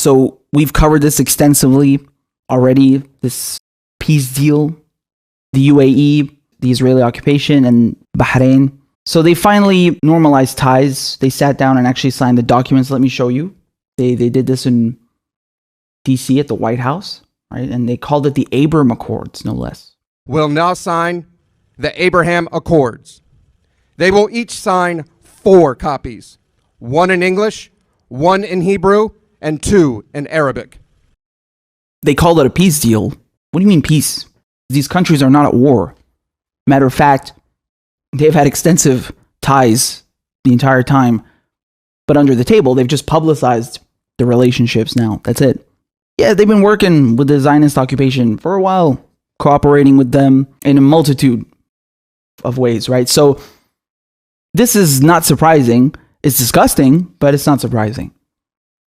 So we've covered this extensively already, this peace deal, the UAE, the Israeli occupation, and Bahrain. So they finally normalized ties. They sat down and actually signed the documents. Let me show you. They did this in DC at the White House, right? And they called it the Abraham Accords, no less. Will now sign the Abraham Accords. They will each sign 4 copies, 1 in English, 1 in Hebrew, and 2 in Arabic. They called it a peace deal. What do you mean peace? These countries are not at war. Matter of fact, they've had extensive ties the entire time, but under the table, they've just publicized the relationships now. That's it. Yeah, they've been working with the Zionist occupation for a while, cooperating with them in a multitude of ways, right? So this is not surprising. It's disgusting, but it's not surprising.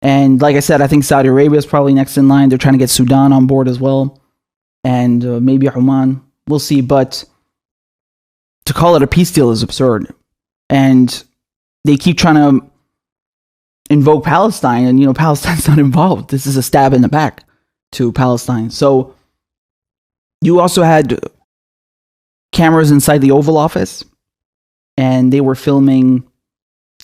And like I said, I think Saudi Arabia is probably next in line. They're trying to get Sudan on board as well. And maybe Oman. We'll see. But to call it a peace deal is absurd. And they keep trying to invoke Palestine. And, Palestine's not involved. This is a stab in the back to Palestine. So you also had cameras inside the Oval Office. And they were filming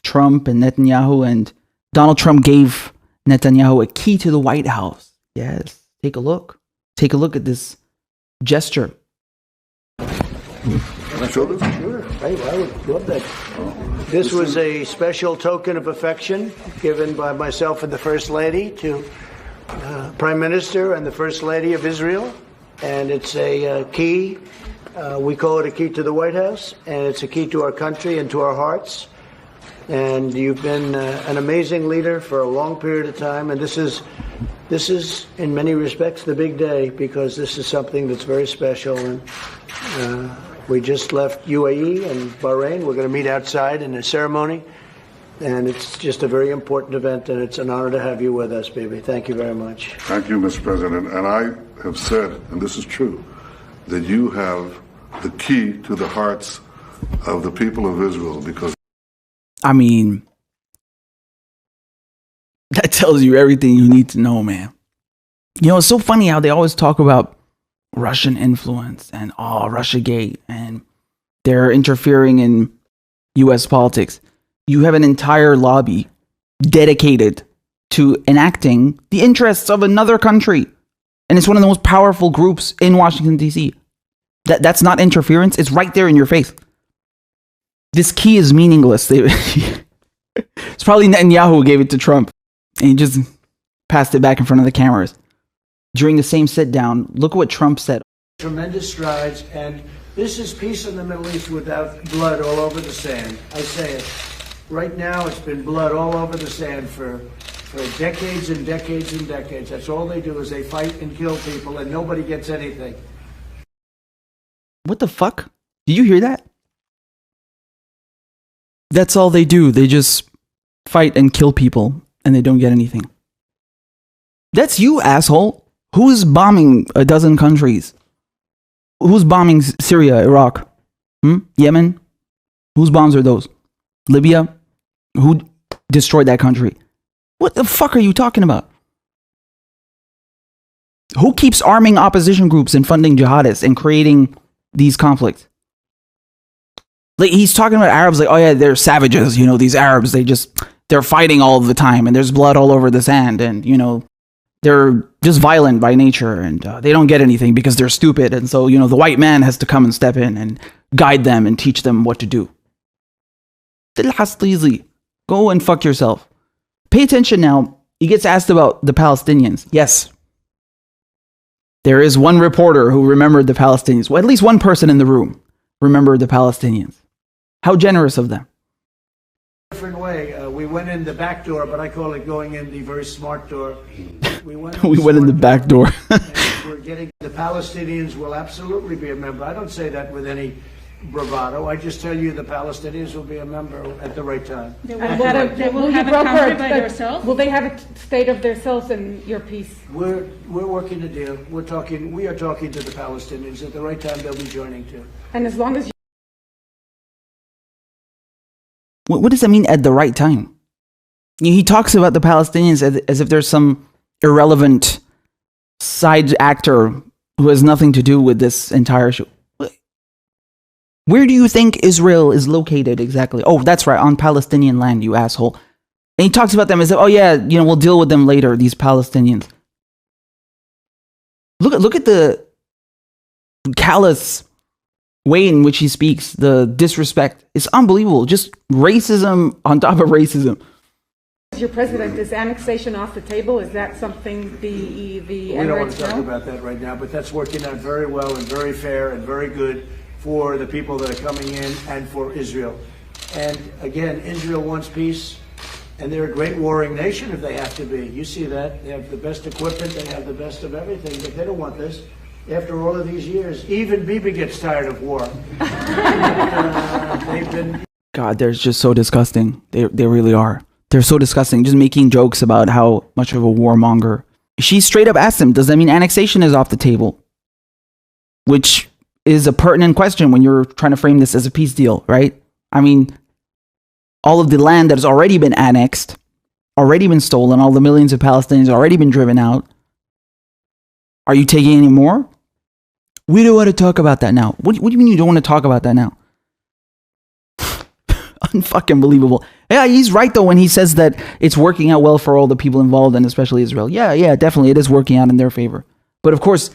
Trump and Netanyahu. And Donald Trump gave Netanyahu a key to the White House. Yes. Take a look. Take a look at this gesture. Sure. I would love that. This was a special token of affection given by myself and the First Lady to Prime Minister and the First Lady of Israel. And it's a key. We call it a key to the White House. And it's a key to our country and to our hearts. And you've been an amazing leader for a long period of time. And this is, in many respects, the big day, because this is something that's very special. And we just left UAE and Bahrain. We're going to meet outside in a ceremony. And it's just a very important event, and it's an honor to have you with us, baby. Thank you very much. Thank you, Mr. President. And I have said, and this is true, that you have the key to the hearts of the people of Israel, because I mean, that tells you everything you need to know, man. It's so funny how they always talk about Russian influence and Russiagate, and they're interfering in U.S. politics. You have an entire lobby dedicated to enacting the interests of another country, and it's one of the most powerful groups in Washington, D.C. That's not interference. It's right there in your face. This key is meaningless. It's probably Netanyahu who gave it to Trump, and he just passed it back in front of the cameras. During the same sit down, look at what Trump said. Tremendous strides, and this is peace in the Middle East without blood all over the sand. I say it. Right now, it's been blood all over the sand for decades and decades and decades. That's all they do is they fight and kill people, and nobody gets anything. What the fuck? Did you hear that? That's all they do. They just fight and kill people, and they don't get anything. That's you, asshole. Who's bombing a dozen countries? Who's bombing Syria, Iraq? Yemen? Whose bombs are those? Libya? Who destroyed that country? What the fuck are you talking about? Who keeps arming opposition groups and funding jihadists and creating these conflicts? Like, he's talking about Arabs like, oh yeah, they're savages, these Arabs, they're fighting all the time, and there's blood all over the sand, and they're just violent by nature, and they don't get anything because they're stupid, and so the white man has to come and step in and guide them and teach them what to do. Go and fuck yourself. Pay attention now. He gets asked about the Palestinians. Yes, there is one reporter who remembered the Palestinians. Well, at least one person in the room remembered the Palestinians. How generous of them. Different way. We went in the back door, but I call it going in the very smart door. We went in the back door. We're getting the Palestinians will absolutely be a member. I don't say that with any bravado. I just tell you the Palestinians will be a member at the right time. They will have a country by themselves? Will they have a state of themselves in your peace? We're working a deal. We are talking to the Palestinians. At the right time, they'll be joining too. And as long as you... What does that mean, at the right time? He talks about the Palestinians as if there's some irrelevant side actor who has nothing to do with this entire issue. Where do you think Israel is located exactly? Oh, that's right, on Palestinian land, you asshole. And he talks about them as, oh yeah, we'll deal with them later, these Palestinians. Look at the callous way in which he speaks, the disrespect. It's unbelievable. Just racism on top of racism. Your president, is annexation off the table? Is that something the We don't want to talk about that right now, but that's working out very well and very fair and very good for the people that are coming in and for Israel. And again, Israel wants peace, and they're a great warring nation if they have to be. You see that. They have the best equipment, they have the best of everything, but they don't want this. After all of these years, even Bibi gets tired of war. God, they're just so disgusting. They really are. They're so disgusting, just making jokes about how much of a warmonger. She straight up asked him, does that mean annexation is off the table? Which is a pertinent question when you're trying to frame this as a peace deal, right? I mean, all of the land that has already been annexed, already been stolen, all the millions of Palestinians already been driven out. Are you taking any more? We don't want to talk about that now. What do you mean you don't want to talk about that now? Unfucking believable. Yeah, he's right though when he says that it's working out well for all the people involved and especially Israel. Yeah, definitely it is working out in their favor. But of course,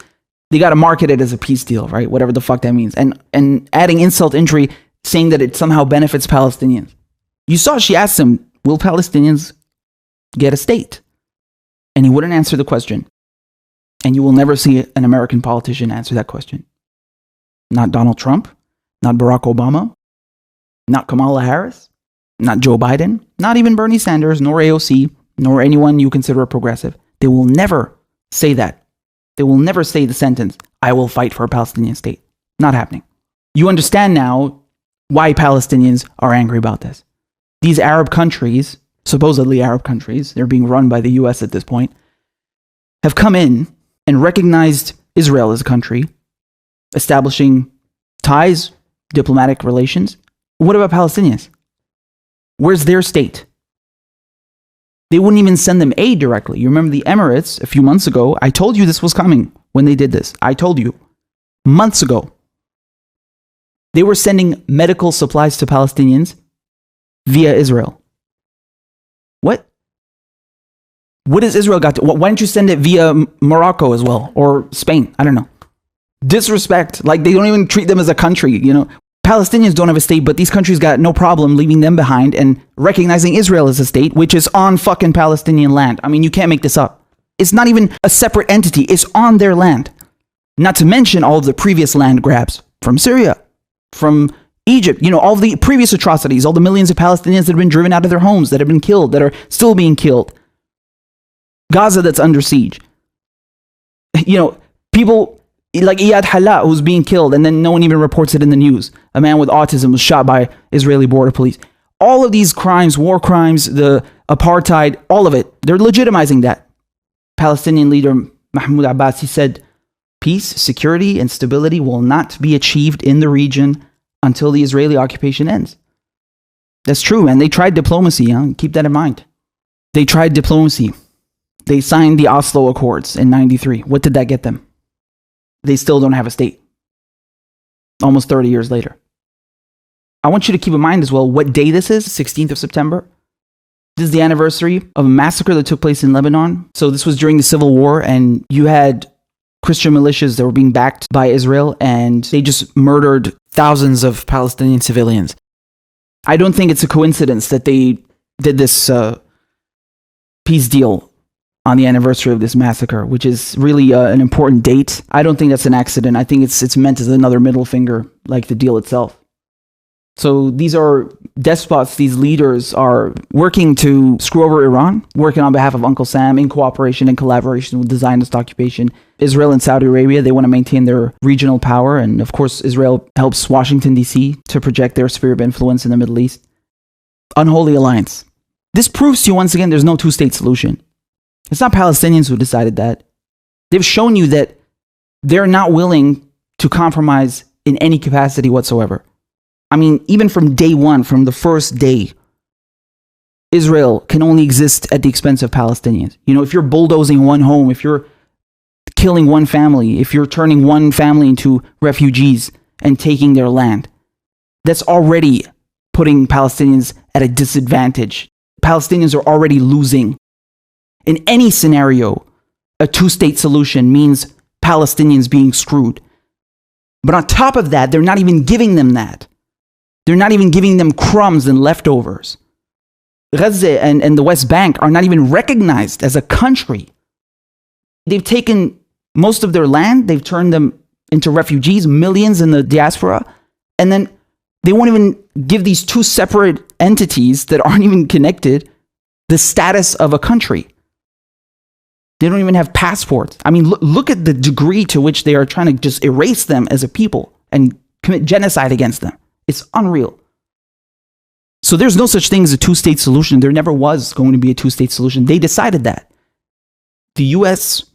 they got to market it as a peace deal, right? Whatever the fuck that means. And adding insult to injury, saying that it somehow benefits Palestinians. You saw she asked him, will Palestinians get a state? And he wouldn't answer the question. And you will never see an American politician answer that question. Not Donald Trump, not Barack Obama, not Kamala Harris, not Joe Biden, not even Bernie Sanders, nor AOC, nor anyone you consider a progressive. They will never say that. They will never say the sentence, I will fight for a Palestinian state. Not happening. You understand now why Palestinians are angry about this. These Arab countries, supposedly Arab countries, they're being run by the US at this point, have come in and recognized Israel as a country, establishing ties, diplomatic relations. What about Palestinians? Where's their state? They wouldn't even send them aid directly. You remember the Emirates a few months ago? I told you this was coming when they did this. I told you months ago. They were sending medical supplies to Palestinians via Israel. What? What has Israel got to? Why don't you send it via Morocco as well? Or Spain? I don't know. Disrespect. Like they don't even treat them as a country, Palestinians don't have a state, but these countries got no problem leaving them behind and recognizing Israel as a state, which is on fucking Palestinian land. I mean, you can't make this up. It's not even a separate entity. It's on their land. Not to mention all of the previous land grabs from Syria, from Egypt, all of the previous atrocities, all the millions of Palestinians that have been driven out of their homes, that have been killed, that are still being killed. Gaza that's under siege. People like Iyad Hala, who's being killed, and then no one even reports it in the news. A man with autism was shot by Israeli border police. All of these crimes, war crimes, the apartheid, all of it, they're legitimizing that. Palestinian leader Mahmoud Abbas, he said, peace, security, and stability will not be achieved in the region until the Israeli occupation ends. That's true, man. They tried diplomacy. Keep that in mind. They tried diplomacy. They signed the Oslo Accords in 93. What did that get them? They still don't have a state. Almost 30 years later. I want you to keep in mind as well what day this is, 16th of September. This is the anniversary of a massacre that took place in Lebanon. So this was during the Civil War, and you had Christian militias that were being backed by Israel, and they just murdered thousands of Palestinian civilians. I don't think it's a coincidence that they did this peace deal on the anniversary of this massacre, which is really an important date. I don't think that's an accident. I think it's meant as another middle finger, like the deal itself. So these are despots, these leaders are working to screw over Iran, working on behalf of Uncle Sam in cooperation and collaboration with the Zionist occupation. Israel and Saudi Arabia, they want to maintain their regional power. And of course, Israel helps Washington, D.C. to project their sphere of influence in the Middle East. Unholy alliance. This proves to you once again, there's no two-state solution. It's not Palestinians who decided that. They've shown you that they're not willing to compromise in any capacity whatsoever. I mean, even from day one, from the first day, Israel can only exist at the expense of Palestinians. You know, if you're bulldozing one home, if you're killing one family, if you're turning one family into refugees and taking their land, that's already putting Palestinians at a disadvantage. Palestinians are already losing. In any scenario, a two-state solution means Palestinians being screwed. But on top of that, they're not even giving them that. They're not even giving them crumbs and leftovers. Gaza and the West Bank are not even recognized as a country. They've taken most of their land, they've turned them into refugees, millions in the diaspora, and then they won't even give these two separate entities that aren't even connected the status of a country. They don't even have passports. I mean, look at the degree to which they are trying to just erase them as a people and commit genocide against them. It's unreal. So there's no such thing as a two-state solution. There never was going to be a two-state solution. They decided that. The US,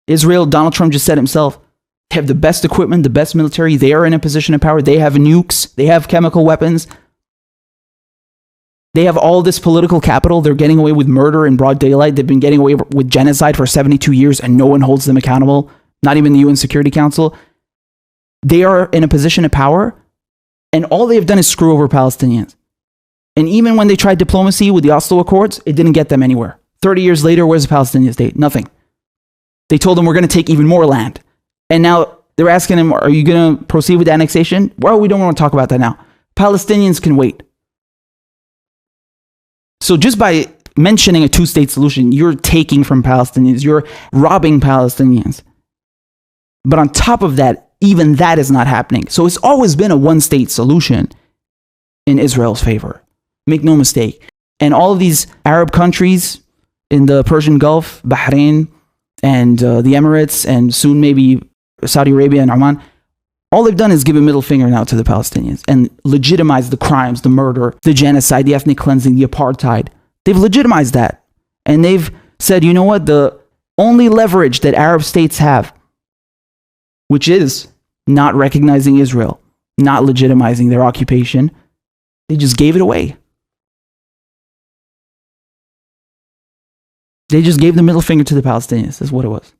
Israel, Donald Trump just said himself, have the best equipment, the best military. They are in a position of power. They have nukes. They have chemical weapons. They have all this political capital. They're getting away with murder in broad daylight. They've been getting away with genocide for 72 years and no one holds them accountable. Not even the UN Security Council. They are in a position of power and all they've done is screw over Palestinians. And even when they tried diplomacy with the Oslo Accords, it didn't get them anywhere. 30 years later, where's the Palestinian state? Nothing. They told them we're going to take even more land. And now they're asking them, are you going to proceed with annexation? Well, we don't want to talk about that now. Palestinians can wait. So just by mentioning a two-state solution, you're taking from Palestinians, you're robbing Palestinians. But on top of that, even that is not happening. So it's always been a one-state solution in Israel's favor. Make no mistake. And all of these Arab countries in the Persian Gulf, Bahrain, and the Emirates, and soon maybe Saudi Arabia and Oman, all they've done is give a middle finger now to the Palestinians and legitimize the crimes, the murder, the genocide, the ethnic cleansing, the apartheid. They've legitimized that. And they've said, you know what, the only leverage that Arab states have, which is not recognizing Israel, not legitimizing their occupation, they just gave it away. They just gave the middle finger to the Palestinians. That's what it was.